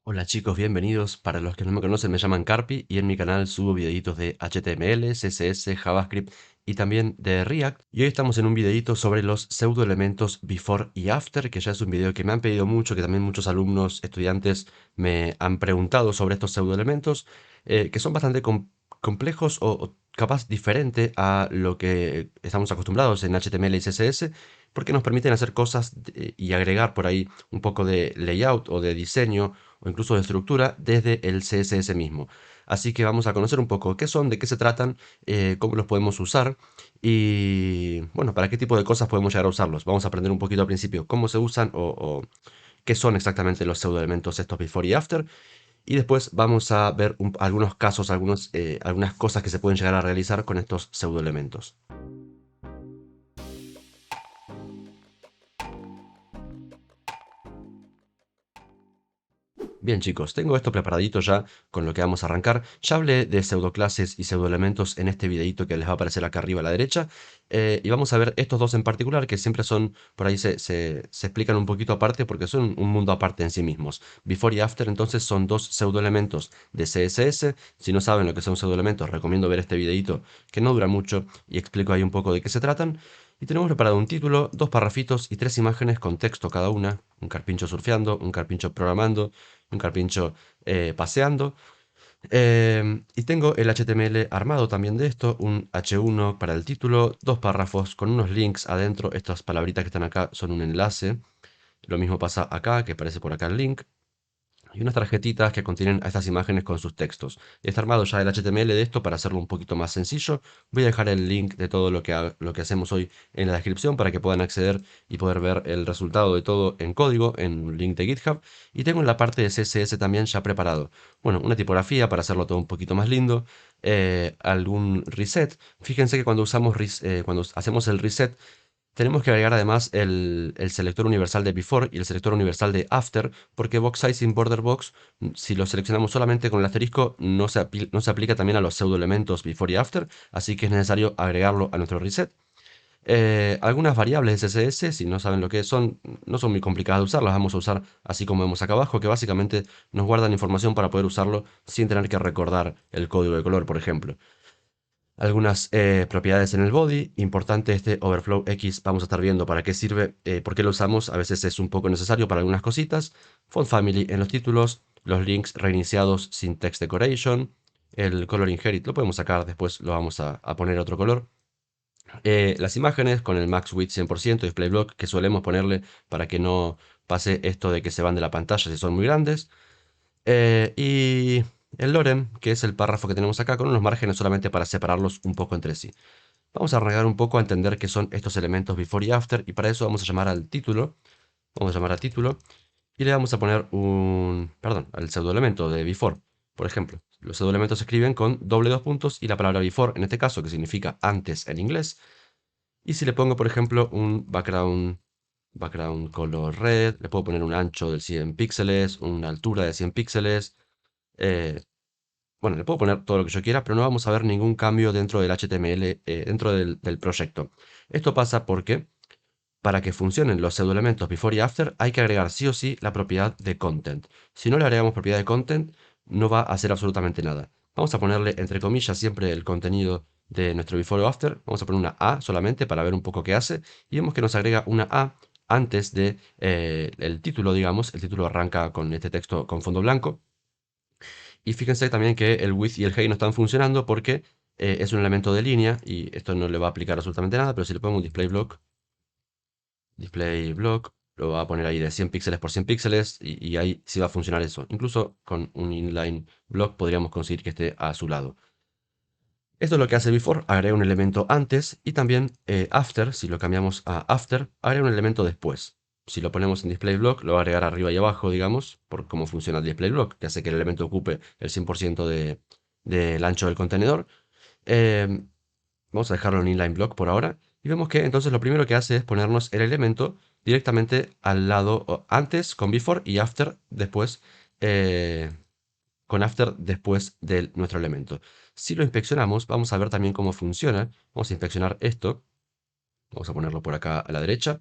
Hola chicos, bienvenidos. Para los que no me conocen, me llaman Carpi y en mi canal subo videitos de HTML, CSS, JavaScript y también de React. Y hoy estamos en un videito sobre los pseudoelementos before y after, que ya es un video que me han pedido mucho, que también muchos alumnos, estudiantes me han preguntado sobre estos pseudoelementos, que son bastante complejos o capaz diferente a lo que estamos acostumbrados en HTML y CSS, porque nos permiten hacer cosas y agregar por ahí un poco de layout o de diseño o incluso de estructura desde el CSS mismo. Así que vamos a conocer un poco qué son, de qué se tratan, cómo los podemos usar y bueno, para qué tipo de cosas podemos llegar a usarlos. Vamos a aprender un poquito al principio cómo se usan o qué son exactamente los pseudoelementos estos before y after. Y después vamos a ver algunos casos, algunas cosas que se pueden llegar a realizar con estos pseudoelementos. Bien chicos, tengo esto preparadito ya con lo que vamos a arrancar. Ya hablé de pseudoclases y pseudoelementos en este videito que les va a aparecer acá arriba a la derecha. Y vamos a ver estos dos en particular que siempre son, por ahí se explican un poquito aparte porque son un mundo aparte en sí mismos. Before y after entonces son dos pseudoelementos de CSS. Si no saben lo que son pseudoelementos, recomiendo ver este videito que no dura mucho y explico ahí un poco de qué se tratan. Y tenemos preparado un título, dos parrafitos y tres imágenes con texto cada una. Un carpincho surfeando, un carpincho programando, un carpincho paseando. Y tengo el HTML armado también de esto, un H1 para el título, dos párrafos con unos links adentro. Estas palabritas que están acá son un enlace. Lo mismo pasa acá, que aparece por acá el link y unas tarjetitas que contienen a estas imágenes con sus textos. Está armado ya el HTML de esto para hacerlo un poquito más sencillo. Voy a dejar el link de todo lo que hacemos hoy en la descripción para que puedan acceder y poder ver el resultado de todo en código, en un link de GitHub. Y tengo en la parte de CSS también ya preparado. Bueno, una tipografía para hacerlo todo un poquito más lindo. Algún reset. Fíjense que cuando hacemos el reset tenemos que agregar además el selector universal de before y el selector universal de after, porque box size sin border box, si lo seleccionamos solamente con el asterisco, no se aplica también a los pseudoelementos before y after, así que es necesario agregarlo a nuestro reset. Algunas variables de CSS, si no saben lo que son, no son muy complicadas de usar, las vamos a usar así como vemos acá abajo, que básicamente nos guardan información para poder usarlo sin tener que recordar el código de color, por ejemplo. Algunas propiedades en el body. Importante este overflow X, vamos a estar viendo para qué sirve, por qué lo usamos. A veces es un poco necesario para algunas cositas. Font family en los títulos, los links reiniciados sin text decoration, el color inherit lo podemos sacar, después lo vamos a poner otro color. Las imágenes con el max width 100% display block que solemos ponerle para que no pase esto de que se van de la pantalla si son muy grandes. Y el lorem, que es el párrafo que tenemos acá, con unos márgenes solamente para separarlos un poco entre sí. Vamos a arrancar un poco a entender qué son estos elementos before y after, y para eso vamos a llamar al título. Vamos a llamar a título y le vamos a poner perdón, al pseudoelemento de before. Por ejemplo, los pseudoelementos se escriben con doble dos puntos y la palabra before, en este caso, que significa antes en inglés. Y si le pongo, por ejemplo, un background color red, le puedo poner un ancho de 100 píxeles, una altura de 100 píxeles. eh, bueno, le puedo poner todo lo que yo quiera, pero no vamos a ver ningún cambio dentro del HTML, dentro del proyecto. Esto pasa porque para que funcionen los pseudoelementos before y after hay que agregar sí o sí la propiedad de content. Si no le agregamos propiedad de content, no va a hacer absolutamente nada. Vamos a ponerle entre comillas siempre el contenido de nuestro before o after. Vamos a poner una A solamente para ver un poco qué hace. Y vemos que nos agrega una A antes de el título, digamos. El título arranca con este texto con fondo blanco. Y fíjense también que el with y el hey no están funcionando porque es un elemento de línea y esto no le va a aplicar absolutamente nada, pero si le pongo un display block, lo va a poner ahí de 100 píxeles por 100 píxeles y ahí sí va a funcionar eso. Incluso con un inline block podríamos conseguir que esté a su lado. Esto es lo que hace before, agrega un elemento antes y también after, si lo cambiamos a after, agrega un elemento después. Si lo ponemos en display block, lo va a agregar arriba y abajo, digamos, por cómo funciona el display block, que hace que el elemento ocupe el 100% del ancho del contenedor. Eh, Vamos a dejarlo en inline block por ahora. Y vemos que entonces lo primero que hace es ponernos el elemento directamente al lado, antes con before y after después, eh, con after después de nuestro elemento. Si lo inspeccionamos, vamos a ver también cómo funciona. Vamos a inspeccionar esto. Vamos a ponerlo por acá a la derecha.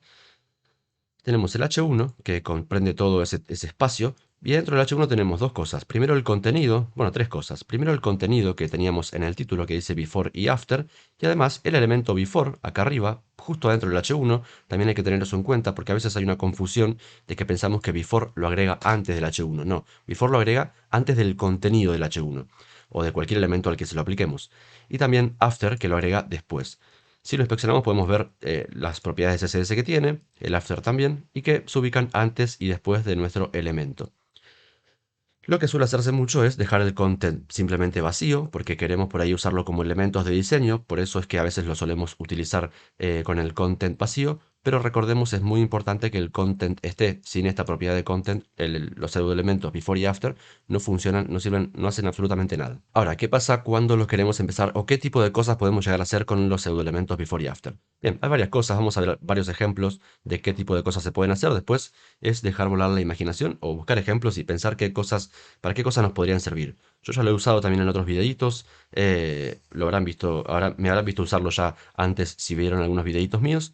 Tenemos el H1, que comprende todo ese espacio, Y dentro del H1 tenemos dos cosas. Primero el contenido, bueno, tres cosas. Primero el contenido que teníamos en el título que dice before y after. Y además el elemento before, acá arriba, justo dentro del H1, también hay que tener eso en cuenta porque a veces hay una confusión de que pensamos que before lo agrega antes del H1. No, before lo agrega antes del contenido del H1 o de cualquier elemento al que se lo apliquemos. Y también after que lo agrega después. Si lo inspeccionamos podemos ver las propiedades CSS que tiene, el after también, y que se ubican antes y después de nuestro elemento. Lo que suele hacerse mucho es dejar el content simplemente vacío, porque queremos por ahí usarlo como elementos de diseño, por eso es que a veces lo solemos utilizar con el content vacío, pero recordemos es muy importante que el content esté. Sin esta propiedad de content, los pseudoelementos before y after no funcionan, no sirven, no hacen absolutamente nada. Ahora, ¿qué pasa cuando los queremos empezar o qué tipo de cosas podemos llegar a hacer con los pseudoelementos before y after? Bien, hay varias cosas, vamos a ver varios ejemplos de qué tipo de cosas se pueden hacer. Después es dejar volar la imaginación o buscar ejemplos y pensar qué cosas para qué cosas nos podrían servir. Yo ya lo he usado también en otros videitos, lo habrán visto, ahora me habrán visto usarlo ya antes si vieron algunos videitos míos.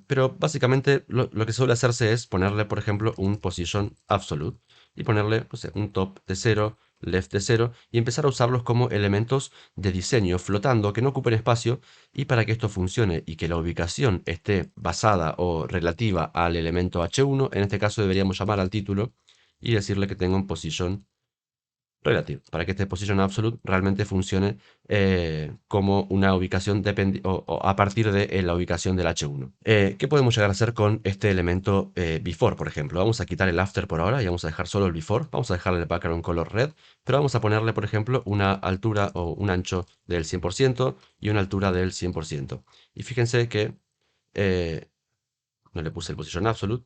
Pero básicamente lo que suele hacerse es ponerle, por ejemplo, un position absolute y ponerle, no sé, un top de 0, left de 0 y empezar a usarlos como elementos de diseño flotando que no ocupen espacio y para que esto funcione y que la ubicación esté basada o relativa al elemento h1, en este caso deberíamos llamar al título y decirle que tenga un position relative, para que este position absolute realmente funcione como una ubicación o a partir de la ubicación del H1. ¿Qué podemos llegar a hacer con este elemento before, por ejemplo? Vamos a quitar el after por ahora y vamos a dejar solo el before. Vamos a dejarle el background color red, pero vamos a ponerle, por ejemplo, una altura o un ancho del 100% y una altura del 100%. Y fíjense que no le puse el position absolute.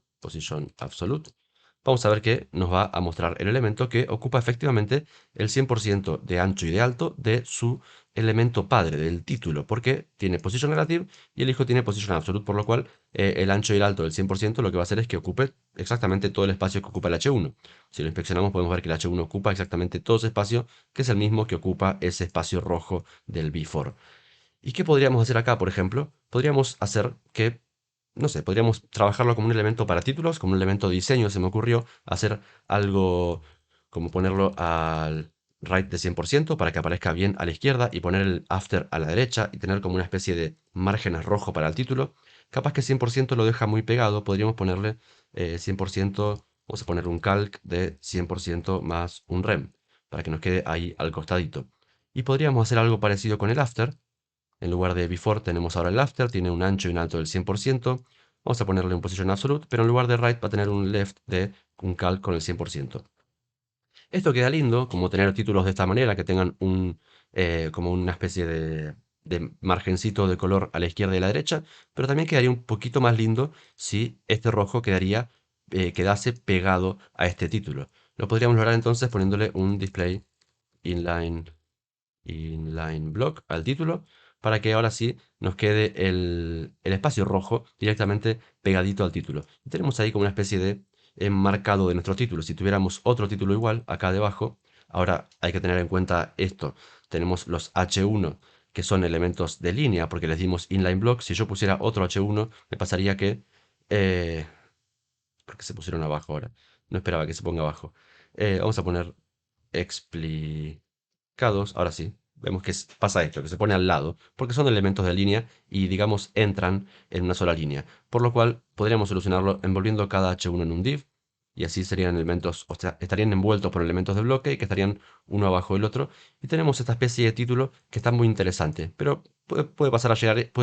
Vamos a ver que nos va a mostrar el elemento que ocupa efectivamente el 100% de ancho y de alto de su elemento padre, del título, porque tiene position relative y el hijo tiene position absolute, por lo cual el ancho y el alto del 100% lo que va a hacer es que ocupe exactamente todo el espacio que ocupa el H1. Si lo inspeccionamos podemos ver que el H1 ocupa exactamente todo ese espacio, que es el mismo que ocupa ese espacio rojo del before. ¿Y qué podríamos hacer acá, por ejemplo? Podríamos hacer que, no sé, podríamos trabajarlo como un elemento para títulos, como un elemento de diseño, se me ocurrió hacer algo como ponerlo al right de 100% para que aparezca bien a la izquierda y poner el after a la derecha y tener como una especie de márgenes rojo para el título. Capaz que 100% lo deja muy pegado, podríamos ponerle 100%, vamos a poner un calc de 100% más un rem, para que nos quede ahí al costadito. Y podríamos hacer algo parecido con el after. En lugar de before tenemos ahora el after, tiene un ancho y un alto del 100%. Vamos a ponerle un position absolute, pero en lugar de right va a tener un left de un calc con el 100%. Esto queda lindo, como tener títulos de esta manera, que tengan como una especie de margencito de color a la izquierda y a la derecha, pero también quedaría un poquito más lindo si este rojo quedase pegado a este título. Lo podríamos lograr entonces poniéndole un display inline inline block al título para que ahora sí nos quede el espacio rojo directamente pegadito al título. Y tenemos ahí como una especie de enmarcado de nuestro título. Si tuviéramos otro título igual acá debajo, ahora hay que tener en cuenta esto. Tenemos los H1 que son elementos de línea porque les dimos inline block. Si yo pusiera otro H1 me pasaría que... ¿por qué se pusieron abajo ahora? No esperaba que se ponga abajo. Vamos a poner explicados. Ahora sí, vemos que pasa esto, que se pone al lado, porque son elementos de línea y, digamos, entran en una sola línea. Por lo cual, podríamos solucionarlo envolviendo cada H1 en un div, y así serían elementos, o sea, estarían envueltos por elementos de bloque y que estarían uno abajo del otro. Y tenemos esta especie de título que está muy interesante, pero puede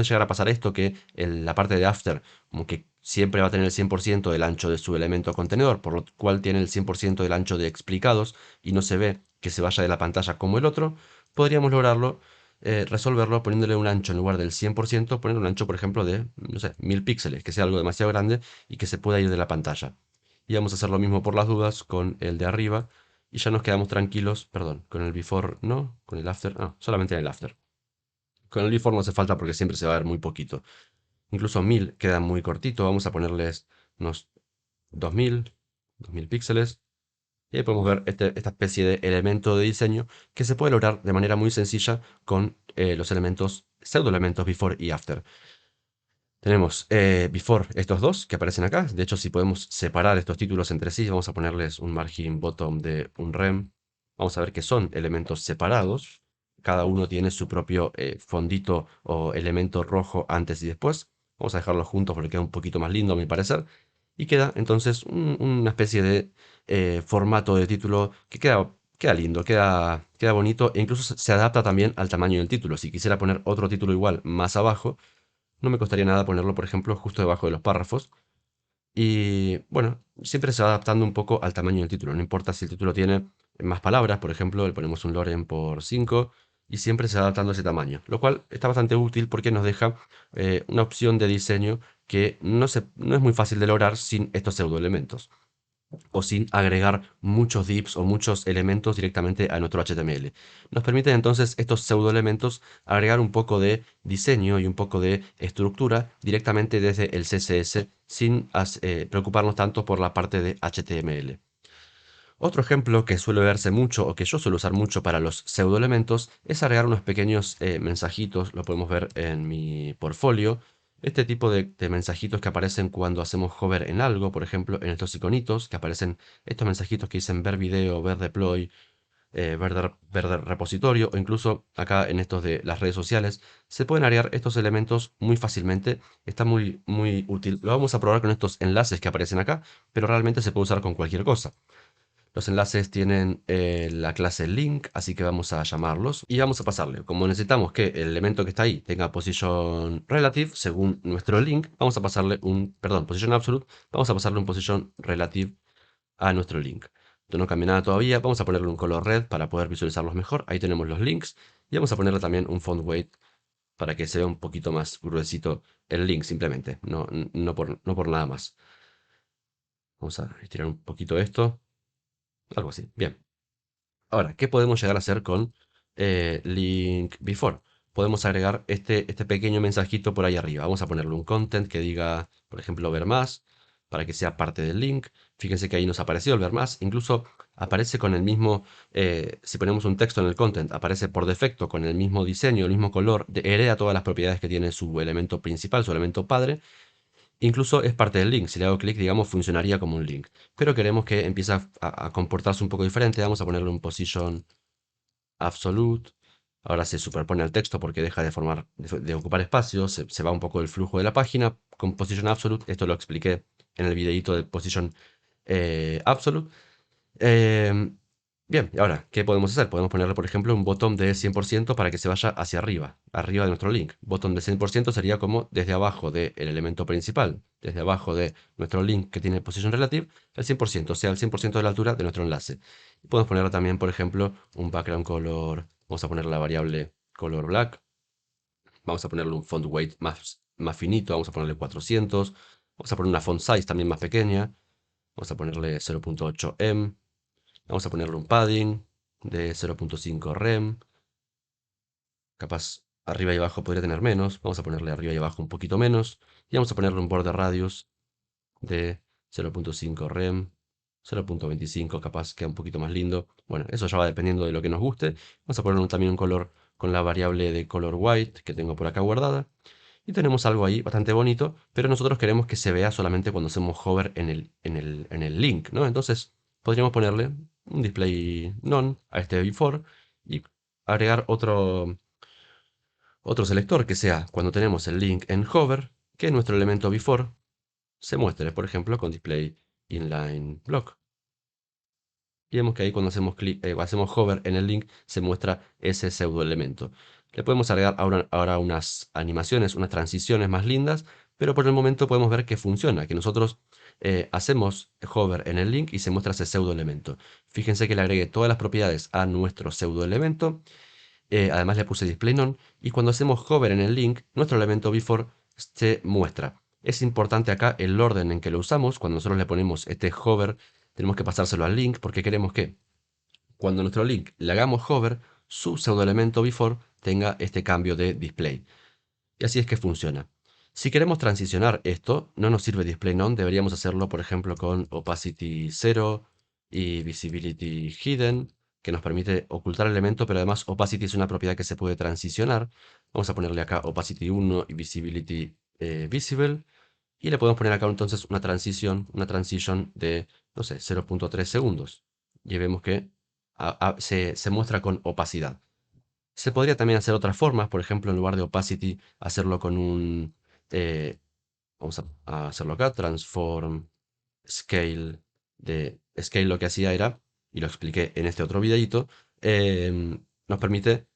llegar a pasar esto, que la parte de after, como que siempre va a tener el 100% del ancho de su elemento contenedor, por lo cual tiene el 100% del ancho de explicados y no se ve que se vaya de la pantalla como el otro. Podríamos lograrlo, resolverlo poniéndole un ancho en lugar del 100%, poner un ancho, por ejemplo, de, no sé, 1000 píxeles, que sea algo demasiado grande y que se pueda ir de la pantalla. Y vamos a hacer lo mismo por las dudas con el de arriba y ya nos quedamos tranquilos, perdón, con el before no, con el after, no, solamente en el after. Con el before no hace falta porque siempre se va a ver muy poquito. Incluso 1000 queda muy cortito, vamos a ponerles unos 2000 píxeles. Y ahí podemos ver esta especie de elemento de diseño que se puede lograr de manera muy sencilla con los elementos, pseudoelementos before y after. Tenemos before estos dos que aparecen acá. De hecho, si podemos separar estos títulos entre sí, vamos a ponerles un margin bottom de un rem. Vamos a ver que son elementos separados. Cada uno tiene su propio fondito o elemento rojo antes y después. Vamos a dejarlos juntos porque queda un poquito más lindo a mi parecer. Y queda entonces una especie de formato de título que queda lindo, queda bonito e incluso se adapta también al tamaño del título. Si quisiera poner otro título igual más abajo, no me costaría nada ponerlo, por ejemplo, justo debajo de los párrafos. Y bueno, siempre se va adaptando un poco al tamaño del título. No importa si el título tiene más palabras, por ejemplo, le ponemos un Loren por 5 y siempre se va adaptando a ese tamaño. Lo cual está bastante útil porque nos deja una opción de diseño que no es muy fácil de lograr sin estos pseudoelementos o sin agregar muchos divs o muchos elementos directamente a nuestro HTML. Nos permiten entonces estos pseudoelementos agregar un poco de diseño y un poco de estructura directamente desde el CSS sin preocuparnos tanto por la parte de HTML. Otro ejemplo que suele verse mucho o que yo suelo usar mucho para los pseudoelementos es agregar unos pequeños mensajitos, lo podemos ver en mi portfolio. Este tipo de mensajitos que aparecen cuando hacemos hover en algo, por ejemplo, en estos iconitos, que aparecen estos mensajitos que dicen ver video, ver deploy, ver repositorio, o incluso acá en estos de las redes sociales, se pueden agregar estos elementos muy fácilmente. Está muy útil. Lo vamos a probar con estos enlaces que aparecen acá, pero realmente se puede usar con cualquier cosa. Los enlaces tienen la clase link, así que vamos a llamarlos y vamos a pasarle. Como necesitamos que el elemento que está ahí tenga position relative según nuestro link, vamos a pasarle position absolute, vamos a pasarle un position relative a nuestro link. Esto no cambia nada todavía, vamos a ponerle un color red para poder visualizarlos mejor. Ahí tenemos los links y vamos a ponerle también un font weight para que se vea un poquito más gruesito el link simplemente, no por nada más. Vamos a estirar un poquito esto, algo así. Bien. Ahora, ¿qué podemos llegar a hacer con link before? Podemos agregar este pequeño mensajito por ahí arriba. Vamos a ponerle un content que diga, por ejemplo, ver más, para que sea parte del link. Fíjense que ahí nos apareció el ver más. Incluso aparece con el mismo, si ponemos un texto en el content, aparece por defecto con el mismo diseño, el mismo color, hereda todas las propiedades que tiene su elemento principal, su elemento padre. Incluso es parte del link. Si le hago clic, digamos, funcionaría como un link. Pero queremos que empiece a comportarse un poco diferente. Vamos a ponerle un position absolute. Ahora se superpone al texto porque deja de ocupar espacio. Se va un poco del flujo de la página. Con position absolute, esto lo expliqué en el videito de position absolute. Em, Bien, y ahora, ¿qué podemos hacer? Podemos ponerle, por ejemplo, un botón de 100% para que se vaya hacia arriba de nuestro link. Botón de 100% sería como desde abajo del elemento principal, desde abajo de nuestro link que tiene position relative, el 100%, o sea, el 100% de la altura de nuestro enlace. Y podemos ponerle también, por ejemplo, un background color, vamos a poner la variable color black, vamos a ponerle un font weight más finito, vamos a ponerle 400, vamos a poner una font size también más pequeña, vamos a ponerle 0.8 em. Vamos a ponerle un padding de 0.5 rem. Capaz arriba y abajo podría tener menos. Vamos a ponerle arriba y abajo un poquito menos. Y vamos a ponerle un border radius de 0.5 rem. 0.25 capaz queda un poquito más lindo. Bueno, eso ya va dependiendo de lo que nos guste. Vamos a poner también un color con la variable de color white que tengo por acá guardada. Y tenemos algo ahí bastante bonito, pero nosotros queremos que se vea solamente cuando hacemos hover en el link, ¿no? Entonces podríamos ponerle un display none a este before y agregar otro selector que sea cuando tenemos el link en hover, que nuestro elemento before se muestre, por ejemplo, con display inline block. Y vemos que ahí cuando hacemos hover en el link se muestra ese pseudo elemento. Le podemos agregar ahora unas animaciones, unas transiciones más lindas, pero por el momento podemos ver que funciona, que nosotros hacemos hover en el link y se muestra ese pseudo elemento. Fíjense que le agregué todas las propiedades a nuestro pseudo elemento, además le puse display none, y cuando hacemos hover en el link, nuestro elemento before se muestra. Es importante acá el orden en que lo usamos. Cuando nosotros le ponemos este hover, tenemos que pasárselo al link porque queremos que cuando nuestro link le hagamos hover, su pseudoelemento before tenga este cambio de display. Y así es que funciona. Si queremos transicionar esto, no nos sirve display none, deberíamos hacerlo por ejemplo con opacity 0 y visibility hidden, que nos permite ocultar el elemento, pero además opacity es una propiedad que se puede transicionar. Vamos a ponerle acá opacity 1 y visibility visible. Y le podemos poner acá entonces una transition de, no sé, 0.3 segundos. Y vemos que se muestra con opacidad. Se podría también hacer otras formas, por ejemplo, en lugar de opacity, hacerlo con un, eh, vamos a hacerlo acá, transform scale. De scale lo que hacía era, y lo expliqué en este otro videito, nos permite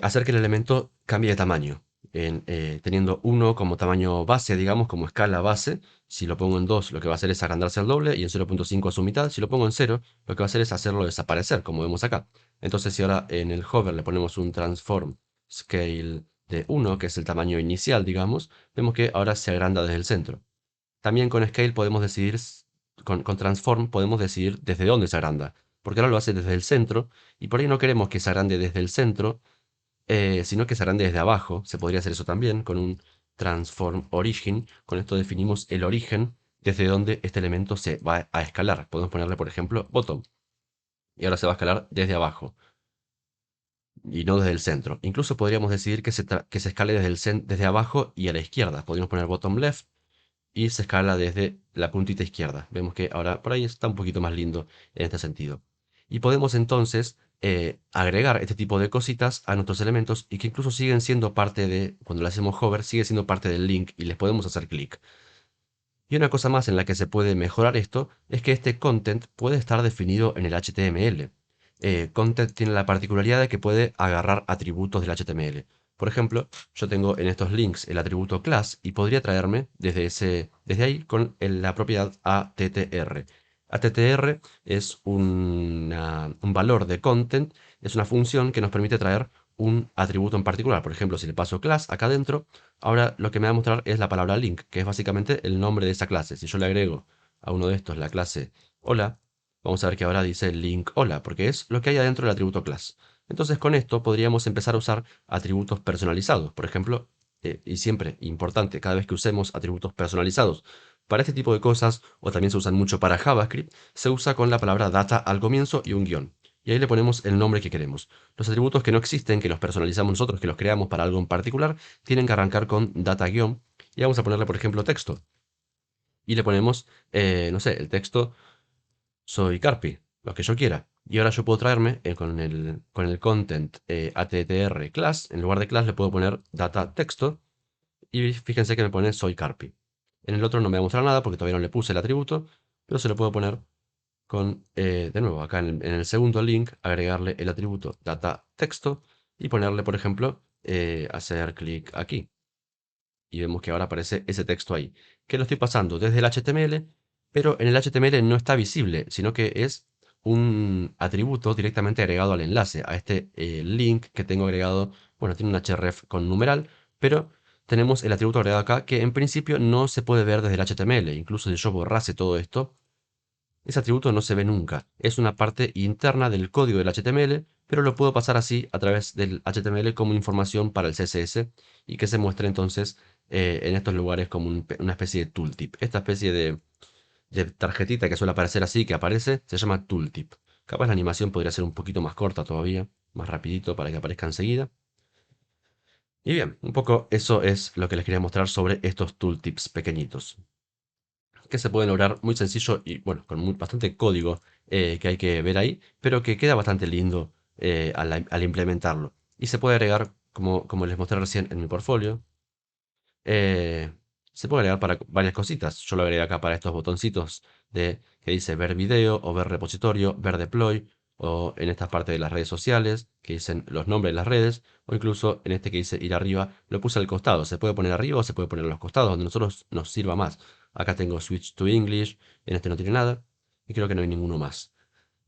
hacer que el elemento cambie de tamaño. Teniendo 1 como tamaño base, digamos, como escala base, si lo pongo en 2, lo que va a hacer es agrandarse al doble, y en 0.5 a su mitad. Si lo pongo en 0, lo que va a hacer es hacerlo desaparecer, como vemos acá. Entonces, si ahora en el hover le ponemos un transform scale de 1, que es el tamaño inicial, digamos, vemos que ahora se agranda desde el centro. También con scale podemos decidir, con transform podemos decidir desde dónde se agranda, porque ahora lo hace desde el centro, y por ahí no queremos que se agrande desde el centro, sino que se agrande desde abajo. Se podría hacer eso también con un transform origin. Con esto definimos el origen desde donde este elemento se va a escalar. Podemos ponerle, por ejemplo, bottom. Y ahora se va a escalar desde abajo y no desde el centro. Incluso podríamos decidir que se escale desde abajo y a la izquierda. Podríamos poner bottom left y se escala desde la puntita izquierda. Vemos que ahora por ahí está un poquito más lindo en este sentido. Y podemos entonces agregar este tipo de cositas a nuestros elementos y que incluso siguen siendo parte de, cuando le hacemos hover, sigue siendo parte del link y les podemos hacer clic. Y una cosa más en la que se puede mejorar esto es que este content puede estar definido en el HTML. Content tiene la particularidad de que puede agarrar atributos del HTML. Por ejemplo, yo tengo en estos links el atributo class y podría traerme desde ahí con la propiedad attr. Attr es un valor de content, es una función que nos permite traer un atributo en particular. Por ejemplo, si le paso class acá adentro, ahora lo que me va a mostrar es la palabra link, que es básicamente el nombre de esa clase. Si yo le agrego a uno de estos la clase hola, vamos a ver que ahora dice link hola, porque es lo que hay adentro del atributo class. Entonces con esto podríamos empezar a usar atributos personalizados. Por ejemplo, y siempre importante, cada vez que usemos atributos personalizados para este tipo de cosas, o también se usan mucho para JavaScript, se usa con la palabra data al comienzo y un guión. Y ahí le ponemos el nombre que queremos. Los atributos que no existen, que los personalizamos nosotros, que los creamos para algo en particular, tienen que arrancar con data guión. Y vamos a ponerle, por ejemplo, texto. Y le ponemos, no sé, el texto soy Carpi, lo que yo quiera. Y ahora yo puedo traerme con el content attr class, en lugar de class le puedo poner data texto. Y fíjense que me pone soy Carpi. En el otro no me va a mostrar nada porque todavía no le puse el atributo, pero se lo puedo poner con, de nuevo, acá en el segundo link, agregarle el atributo data texto y ponerle, por ejemplo, hacer clic aquí. Y vemos que ahora aparece ese texto ahí, que lo estoy pasando desde el HTML, pero en el HTML no está visible, sino que es un atributo directamente agregado al enlace, a este link que tengo agregado. Bueno, tiene un href con numeral, pero tenemos el atributo agregado acá que en principio no se puede ver desde el HTML. Incluso si yo borrase todo esto, ese atributo no se ve nunca. Es una parte interna del código del HTML, pero lo puedo pasar así a través del HTML como información para el CSS y que se muestre entonces en estos lugares como una especie de tooltip. Esta especie de tarjetita que suele aparecer así, que aparece, se llama tooltip. Capaz la animación podría ser un poquito más corta todavía, más rapidito para que aparezca enseguida. Y bien, un poco eso es lo que les quería mostrar sobre estos tooltips pequeñitos, que se pueden lograr muy sencillo y bueno, con bastante código que hay que ver ahí, pero que queda bastante lindo al implementarlo. Y se puede agregar, como les mostré recién en mi portfolio, eh, se puede agregar para varias cositas. Yo lo agregué acá para estos botoncitos que dice ver video o ver repositorio, ver deploy, o en esta parte de las redes sociales, que dicen los nombres de las redes, o incluso en este que dice ir arriba, lo puse al costado. Se puede poner arriba o se puede poner a los costados, donde nosotros nos sirva más. Acá tengo Switch to English, en este no tiene nada, y creo que no hay ninguno más.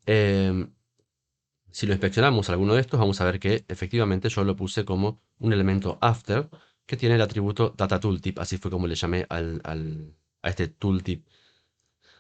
Em, si lo inspeccionamos alguno de estos, vamos a ver que efectivamente yo lo puse como un elemento after que tiene el atributo data tooltip, así fue como le llamé a este tooltip,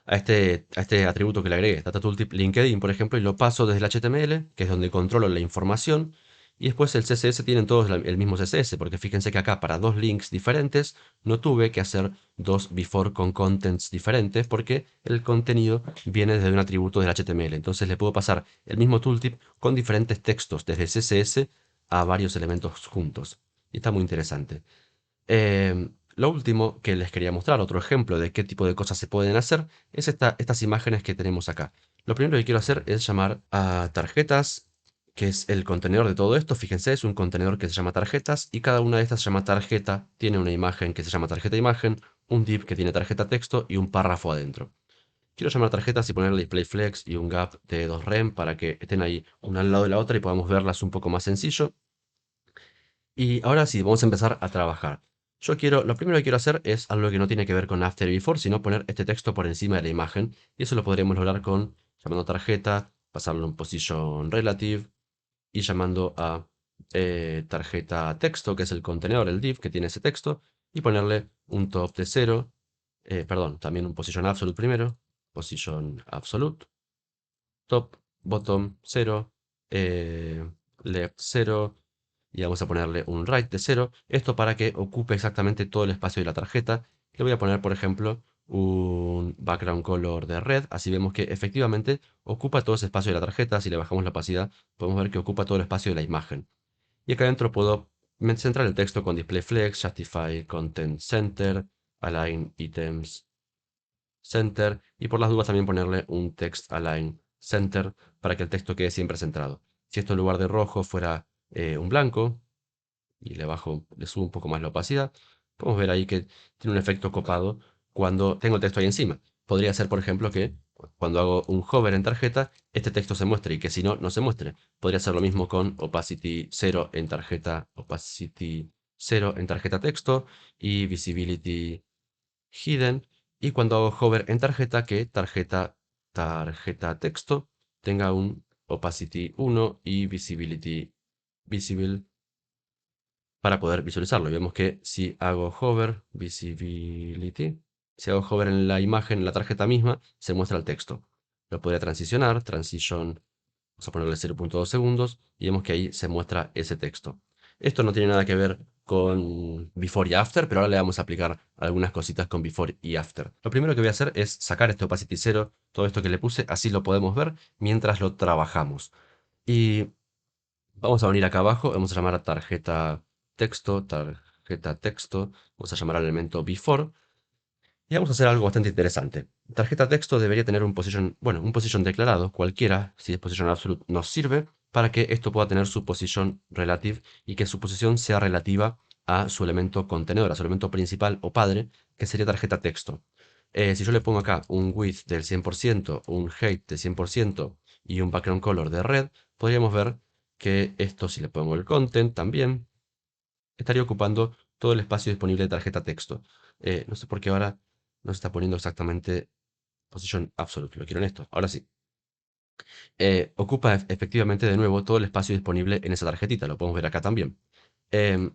a este atributo que le agregué, data tooltip LinkedIn, por ejemplo, y lo paso desde el HTML, que es donde controlo la información, y después el CSS tienen todos el mismo CSS, porque fíjense que acá para dos links diferentes no tuve que hacer dos before con contents diferentes, porque el contenido viene desde un atributo del HTML. Entonces le puedo pasar el mismo tooltip con diferentes textos, desde CSS a varios elementos juntos. Y está muy interesante. Lo último que les quería mostrar, otro ejemplo de qué tipo de cosas se pueden hacer, es estas imágenes que tenemos acá. Lo primero que quiero hacer es llamar a tarjetas, que es el contenedor de todo esto. Fíjense, es un contenedor que se llama tarjetas y cada una de estas se llama tarjeta, tiene una imagen que se llama tarjeta imagen, un div que tiene tarjeta texto y un párrafo adentro. Quiero llamar tarjetas y ponerle display flex y un gap de 2rem para que estén ahí una al lado de la otra y podamos verlas un poco más sencillo. Y ahora sí, vamos a empezar a trabajar. Lo primero que quiero hacer es algo que no tiene que ver con after y before, sino poner este texto por encima de la imagen. Y eso lo podríamos lograr con llamando tarjeta, pasarlo en position relative y llamando a tarjeta texto, que es el contenedor, el div que tiene ese texto, y ponerle un top de 0, perdón, también un position absolute primero, position absolute, top, bottom 0, left 0, y vamos a ponerle un right de 0. Esto para que ocupe exactamente todo el espacio de la tarjeta. Le voy a poner, por ejemplo, un background color de red. Así vemos que efectivamente ocupa todo ese espacio de la tarjeta. Si le bajamos la opacidad, podemos ver que ocupa todo el espacio de la imagen. Y acá adentro puedo centrar el texto con display flex, justify content center, align items center. Y por las dudas también ponerle un text align center para que el texto quede siempre centrado. Si esto en lugar de rojo fuera un blanco, y le subo un poco más la opacidad, podemos ver ahí que tiene un efecto copado cuando tengo el texto ahí encima. Podría ser, por ejemplo, que cuando hago un hover en tarjeta, este texto se muestre y que si no, no se muestre. Podría ser lo mismo con opacity 0 en tarjeta, opacity 0 en tarjeta texto y visibility hidden. Y cuando hago hover en tarjeta, que tarjeta texto tenga un opacity 1 y visibility visible para poder visualizarlo. Y vemos que si hago hover, visibility, si hago hover en la imagen, en la tarjeta misma, se muestra el texto. Lo podría transicionar, transition, vamos a ponerle 0.2 segundos, y vemos que ahí se muestra ese texto. Esto no tiene nada que ver con before y after, pero ahora le vamos a aplicar algunas cositas con before y after. Lo primero que voy a hacer es sacar este opacity 0, todo esto que le puse, así lo podemos ver mientras lo trabajamos. Y vamos a venir acá abajo, vamos a llamar a tarjeta texto, vamos a llamar al elemento before y vamos a hacer algo bastante interesante. Tarjeta texto debería tener un position, bueno, un position declarado, cualquiera, si es position absolute nos sirve para que esto pueda tener su position relative y que su posición sea relativa a su elemento contenedor, a su elemento principal o padre, que sería tarjeta texto. Si yo le pongo acá un width del 100%, un height del 100% y un background color de red, podríamos ver que esto, si le pongo el content también, estaría ocupando todo el espacio disponible de tarjeta texto. No sé por qué ahora no se está poniendo exactamente position absolute, lo quiero en esto. Ahora sí. Ocupa efectivamente de nuevo todo el espacio disponible en esa tarjetita, lo podemos ver acá también. Em,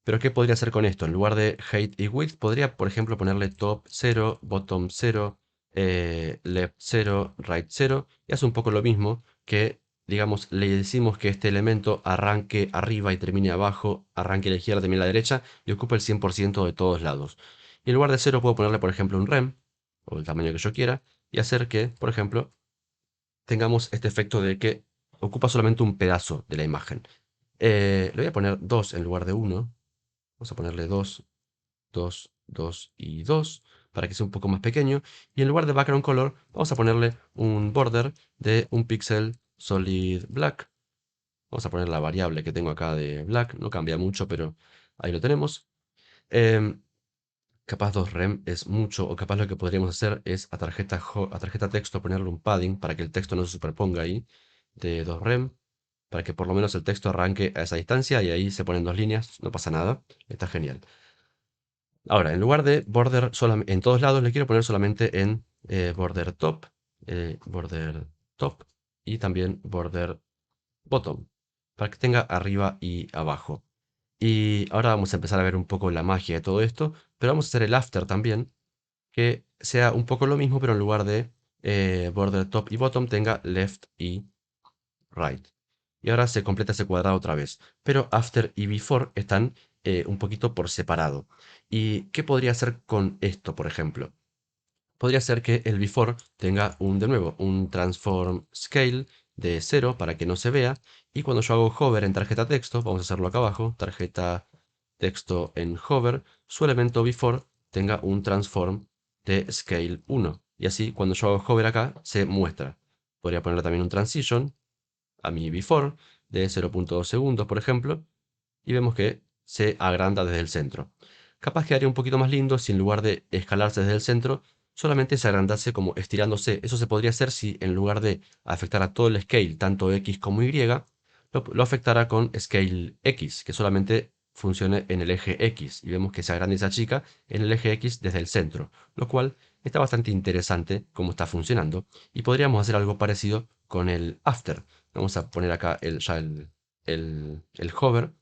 pero ¿qué podría hacer con esto? En lugar de height y width, podría, por ejemplo, ponerle top 0, bottom 0, left 0, right 0, y hace un poco lo mismo que, digamos, le decimos que este elemento arranque arriba y termine abajo, arranque a la izquierda, termine a la derecha, y ocupa el 100% de todos lados. Y en lugar de 0 puedo ponerle, por ejemplo, un rem, o el tamaño que yo quiera, y hacer que, por ejemplo, tengamos este efecto de que ocupa solamente un pedazo de la imagen. Le voy a poner 2 en lugar de 1. Vamos a ponerle 2, 2, 2 y 2 para que sea un poco más pequeño. Y en lugar de background color, vamos a ponerle un border de un píxel solid black. Vamos a poner la variable que tengo acá de black. No cambia mucho, pero ahí lo tenemos. Em, Capaz 2rem es mucho, o capaz lo que podríamos hacer es a tarjeta texto ponerle un padding para que el texto no se superponga ahí de 2rem, para que por lo menos el texto arranque a esa distancia y ahí se ponen dos líneas, no pasa nada, está genial. Ahora, en lugar de border en todos lados, le quiero poner solamente en border top y también border bottom, para que tenga arriba y abajo. Y ahora vamos a empezar a ver un poco la magia de todo esto, pero vamos a hacer el after también, que sea un poco lo mismo, pero en lugar de border top y bottom tenga left y right. Y ahora se completa ese cuadrado otra vez. Pero after y before están un poquito por separado. ¿Y qué podría hacer con esto, por ejemplo? Podría ser que el before tenga de nuevo, un transform scale de 0 para que no se vea. Y cuando yo hago hover en tarjeta texto, vamos a hacerlo acá abajo, tarjeta texto en hover, su elemento before tenga un transform de scale 1. Y así, cuando yo hago hover acá, se muestra. Podría ponerle también un transition a mi before de 0.2 segundos, por ejemplo, y vemos que se agranda desde el centro. Capaz quedaría un poquito más lindo si en lugar de escalarse desde el centro, solamente se agrandase como estirándose. Eso se podría hacer si en lugar de afectar a todo el scale, tanto X como Y, lo afectara con scale X, que solamente funcione en el eje X. Y vemos que se agranda esa chica en el eje X desde el centro, lo cual está bastante interesante cómo está funcionando. Y podríamos hacer algo parecido con el after. Vamos a poner acá el hover.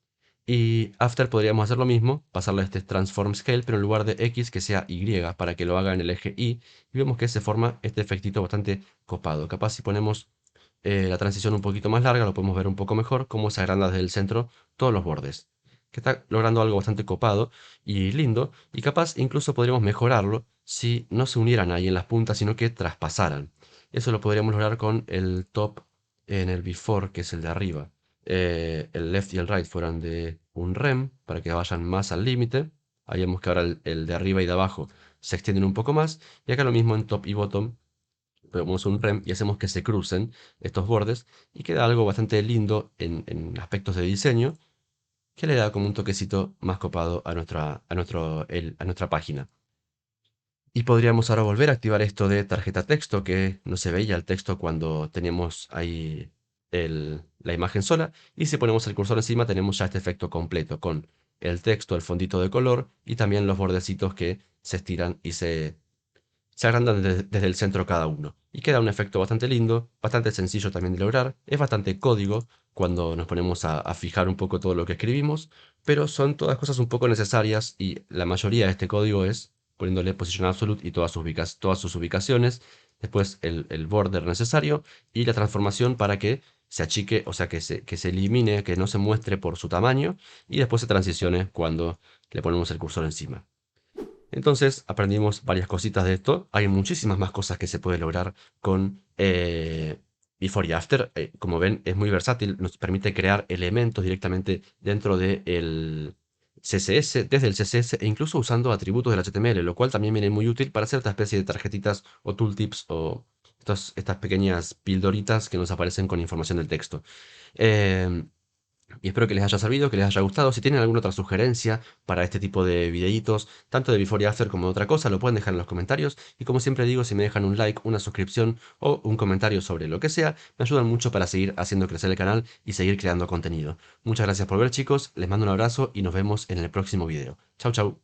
Y after podríamos hacer lo mismo, pasarle a este transform scale, pero en lugar de X que sea Y, para que lo haga en el eje Y. Y vemos que se forma este efectito bastante copado. Capaz si ponemos la transición un poquito más larga, lo podemos ver un poco mejor, cómo se agranda desde el centro todos los bordes. Que está logrando algo bastante copado y lindo. Y capaz incluso podríamos mejorarlo si no se unieran ahí en las puntas, sino que traspasaran. Eso lo podríamos lograr con el top en el before, que es el de arriba. El left y el right fueran de un rem para que vayan más al límite. Ahí vemos que ahora el de arriba y de abajo se extienden un poco más. Y acá lo mismo en top y bottom. Ponemos un rem y hacemos que se crucen estos bordes. Y queda algo bastante lindo en aspectos de diseño, que le da como un toquecito más copado a nuestra página. Y podríamos ahora volver a activar esto de tarjeta texto, que no se veía el texto cuando teníamos ahí la imagen sola. Y si ponemos el cursor encima tenemos ya este efecto completo con el texto, el fondito de color y también los bordecitos que se estiran y se agrandan desde el centro cada uno. Y queda un efecto bastante lindo, bastante sencillo también de lograr. Es bastante código cuando nos ponemos a fijar un poco todo lo que escribimos, pero son todas cosas un poco necesarias y la mayoría de este código es poniéndole position absolute y todas sus ubicaciones, después el border necesario y la transformación para que se achique, o sea, que se elimine, que no se muestre por su tamaño y después se transicione cuando le ponemos el cursor encima. Entonces aprendimos varias cositas de esto. Hay muchísimas más cosas que se puede lograr con Before y After. Como ven, es muy versátil. Nos permite crear elementos directamente dentro del CSS, desde el CSS e incluso usando atributos del HTML, lo cual también viene muy útil para hacer esta especie de tarjetitas o tooltips o estas pequeñas pildoritas que nos aparecen con información del texto. Eh, y espero que les haya servido, que les haya gustado. Si tienen alguna otra sugerencia para este tipo de videitos, tanto de Before y After como de otra cosa, lo pueden dejar en los comentarios. Y como siempre digo, si me dejan un like, una suscripción o un comentario sobre lo que sea, me ayudan mucho para seguir haciendo crecer el canal y seguir creando contenido. Muchas gracias por ver, chicos, les mando un abrazo y nos vemos en el próximo video. Chau, chau.